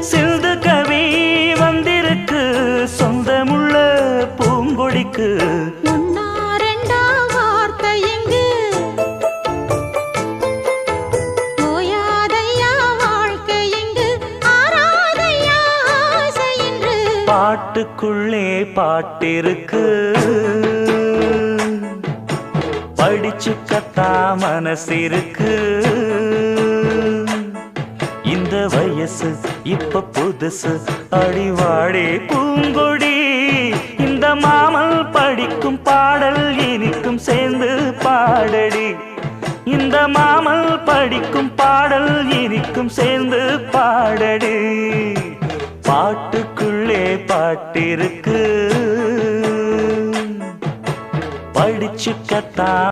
சிந்து கவி வந்திருக்கு சொந்தமுள்ள பூங்கொடிக்கு. பாட்டுக்குள்ளே பாட்டிருக்கு படிச்சுக்கத்தா மனசிருக்கு. இந்த வயசு இப்ப புதுசு அடிவாடி பூங்கொடி. இந்த மாமல் படிக்கும் பாடல் இனிக்கும் சேர்ந்து பாடடி. இந்த மாமல் படிக்கும் பாடல் இனிக்கும் சேர்ந்து பாடடி. பாட்டுக்குள்ளே பாட்டிருக்கு படிச்சுக்கத்தா